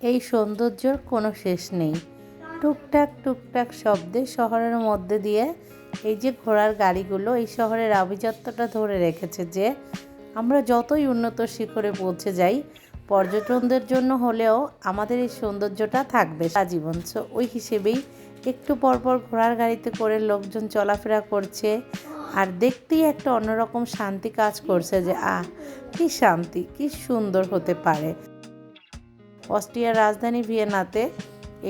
এই সৌন্দর্যর কোনো শেষ নেই। টুকটাক টুকটাক শব্দে শহরের মধ্যে দিয়ে এই যে ঘোড়ার গাড়িগুলো এই শহরের আভিজাত্যটা ধরে রেখেছে যে আমরা যতই উন্নত শিখরে পৌঁছে যাই, পর্যটনদের জন্য হলেও আমাদের এই সৌন্দর্যটা থাকবে আজীবন। সো ওই হিসেবেই একটু পরপর ঘোড়ার গাড়িতে করে লোকজন চলাফেরা করছে, আর দেখতেই একটা অন্যরকম শান্তি কাজ করছে যে কি শান্তি, কি সুন্দর হতে পারে। অস্ট্রিয়ার রাজধানী ভিয়েনাতে,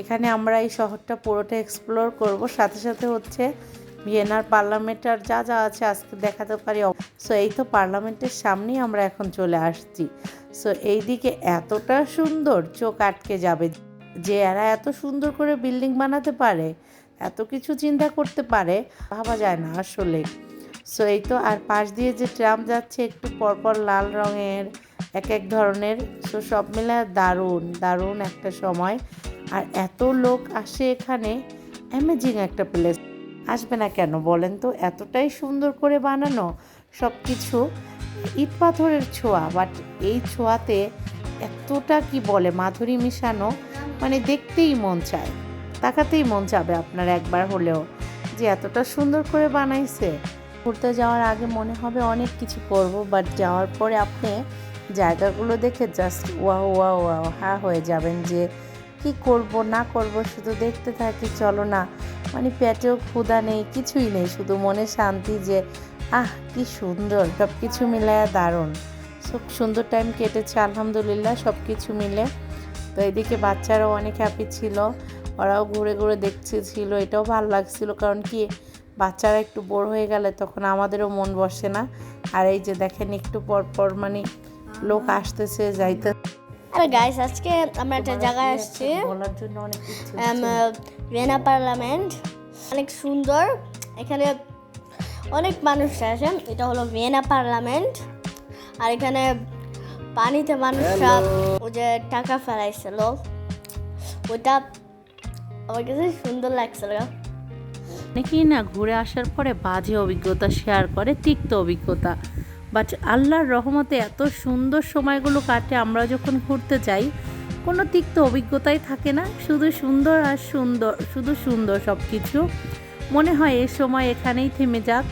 এখানে আমরা এই শহরটা পুরোটা এক্সপ্লোর করব, সাথে সাথে হচ্ছে ভিয়েনার পার্লামেন্ট আর যা যা আছে আজকে দেখাতে পারি। সো এই তো পার্লামেন্টের সামনেই আমরা এখন চলে আসছি। সো এইদিকে এতটা সুন্দর, চোখ আটকে যাবে যে এরা এত সুন্দর করে বিল্ডিং বানাতে পারে, এত কিছু চিন্তা করতে পারে, ভাবা যায় না আসলে। সো এই তো, আর পাশ দিয়ে যে ট্রাম যাচ্ছে একটু পরপর লাল রঙের এক এক ধরনের। সো সব মিলে দারুণ দারুণ একটা সময়। আর এত লোক আসে এখানে, অ্যামেজিং একটা প্লেস। আসবে না কেন বলেন তো, এতটাই সুন্দর করে বানানো সব কিছু, ইট পাথরের ছোঁয়া, বাট এই ছোঁয়াতে এতটা কি বলে মাধুরী মিশানো, মানে দেখতেই মন চায়, তাকাতেই মন চাবে আপনার একবার হলেও যে এতটা সুন্দর করে বানাইছে। ঘুরতে যাওয়ার আগে মনে হবে অনেক কিছু করব, বাট যাওয়ার পরে আপনি জায়গাগুলো দেখে জাস্ট ওয়াও ওয়াও ওয়াও হ্যাঁ হয়ে যাবেন যে কি করব না করব, শুধু দেখতে থাকি চলো না, মানে পেটেও ক্ষুধা নেই, কিছুই নেই, শুধু মনে শান্তি যে কি সুন্দর, সব কিছু মিলায় দারুণ। খুব সুন্দর টাইম কেটেছে আলহামদুলিল্লাহ সব কিছু মিলে। তো এদিকে বাচ্চারাও অনেক হ্যাপি ছিল, ওরাও ঘুরে ঘুরে দেখছিল, এটাও ভালো লাগছিল, কারণ কি বাচ্চারা একটু বোর হয়ে গেলে তখন আমাদেরও মন বসে না। আর এই যে দেখেন একটু পর পর মানে লোক আসতেছে যাইতে। আরে গাইস, আজকে আমরা একটা জায়গায় আসছি, বলার জন্য অনেক কিছু। ভিয়েনা পার্লামেন্ট অনেক সুন্দর, এখানে অনেক মানুষ আসে। এটা হলো ভিয়েনা পার্লামেন্ট, আর এখানে পানিতে মানুষরা ওই যে টাকা ফেলাইছিল, ওইটা আমার কাছে সুন্দর লাগছিল। অনেকেই না ঘুরে আসার পরে বাজে অভিজ্ঞতা শেয়ার করে, তিক্ত অভিজ্ঞতা, বাট আল্লাহর রহমতে এত সুন্দর সময়গুলো কাটে। আমরা যখন ঘুরতে যাই কোনো তিক্ত অভিজ্ঞতাই থাকে না, শুধু সুন্দর আর সুন্দর, শুধু সুন্দর সব কিছু। মনে হয় এ সময় এখানেই থেমে যাক,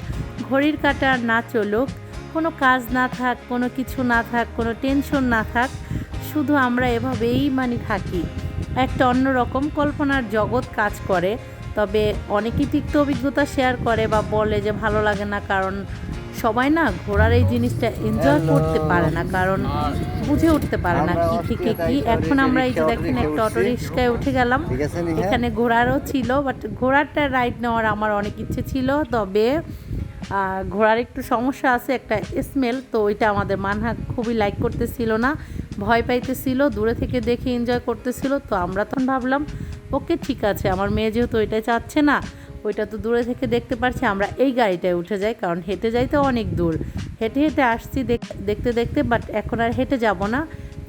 ঘড়ির কাঁটা আর না চলুক, কোনো কাজ না থাক, কোনো কিছু না থাক, কোনো টেনশন না থাক, শুধু আমরা এভাবেই মানে থাকি। একটা অন্যরকম কল্পনার জগৎ কাজ করে। তবে অনেকেই তিক্ত অভিজ্ঞতা শেয়ার করে বা বলে যে ভালো লাগে না, কারণ সবাই না ঘোরার এই জিনিসটা এনজয় করতে পারে না, কারণ বুঝে উঠতে পারে না কি থেকে কি। এখন আমরা এই যে দেখেন একটা অটো রিক্সায় উঠে গেলাম, এখানে ঘোড়ারও ছিল, বাট ঘোড়ারটা রাইড নেওয়ার আমার অনেক ইচ্ছে ছিল, তবে ঘোড়ার একটু সমস্যা আছে, একটা স্মেল, তো ওইটা আমাদের মানহা খুবই লাইক করতেছিল না, ভয় পাইতেছিল, দূরে থেকে দেখে এনজয় করতেছিল। তো আমরা তখন ভাবলাম ওকে ঠিক আছে, আমার মেয়ে যেহেতু ওইটাই চাচ্ছে না, ওইটা তো দূরে থেকে দেখতে পারছি, আমরা এই গাড়িটায় উঠে যাই, কারণ হেঁটে যাইতে অনেক দূর, হেঁটে হেঁটে আসছি দেখতে দেখতে, বাট এখন আর হেঁটে যাব না,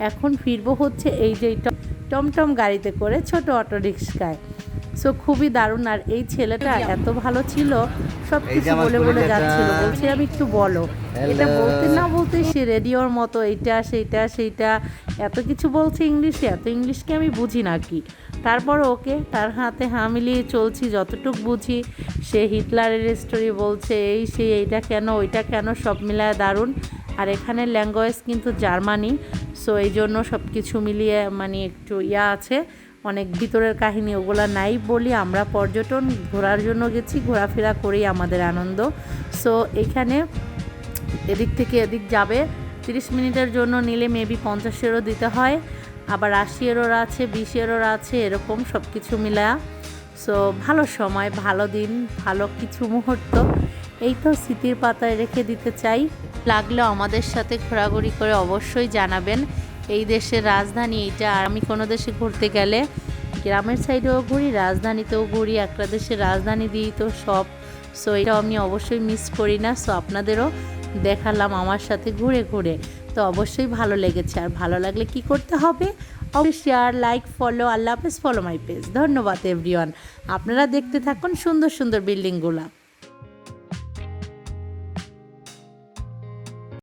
এখন ফিরবো হচ্ছে এই যে টমটম গাড়িতে করে, ছোট অটো রিক্সায়। সো খুবই দারুণ। আর এই ছেলেটা এত ভালো ছিল, সব কিছু বলে বলে যাচ্ছিল, বলছিলাম একটু বলো, এটা বলতে না বলতে সে রেডিওর মতো এইটা সেইটা সেইটা এত কিছু বলছে ইংলিশে, এত ইংলিশকে আমি বুঝি না কি। তারপর ওকে তার হাতে হাঁ মিলিয়ে চলছি, যতটুক বুঝি। সে হিটলারের স্টোরি বলছে, এই সেই, এইটা কেন ওইটা কেন, সব মিলায় দারুণ। আর এখানে ল্যাঙ্গুয়েজ কিন্তু জার্মানি, সো এই জন্য সব কিছু মিলিয়ে মানে একটু আছে, অনেক ভিতরের কাহিনী, ওগুলা নাই বলি। আমরা পর্যটন ঘোরার জন্য গেছি, ঘোরাফেরা করেই আমাদের আনন্দ। সো এখানে এদিক থেকে এদিক যাবে 30 মিনিটের জন্য নিলে মেবি 50 ইউরো দিতে হয়, আবার 80 ইউরোর আছে, 20 ইউরোর আছে, এরকম সব কিছু মিলা। সো ভালো সময়, ভালো দিন, ভালো কিছু মুহূর্ত, এই তো স্মৃতির পাতায় রেখে দিতে চাই। লাগলেও আমাদের সাথে ঘোরাঘুরি করে অবশ্যই জানাবেন। এই দেশের রাজধানী এইটা, আর আমি কোনো দেশে ঘুরতে গেলে গ্রামের সাইডেও ঘুরি, রাজধানীতেও ঘুরি, একটা দেশের রাজধানী দিয়েই তো সব। সো এটা আমি অবশ্যই মিস করি না। সো আপনাদেরও দেখালাম আমার সাথে ঘুরে ঘুরে, তো অবশ্যই ভালো লেগেছে। আর ভালো লাগলে কি করতে হবে, অবশ্যই শেয়ার, লাইক, ফলো। আল্লাহ হাফেজ, ফলো মাই পেজ। ধন্যবাদ এভরিওয়ান, আপনারা দেখতে থাকুন সুন্দর সুন্দর বিল্ডিংগুলা।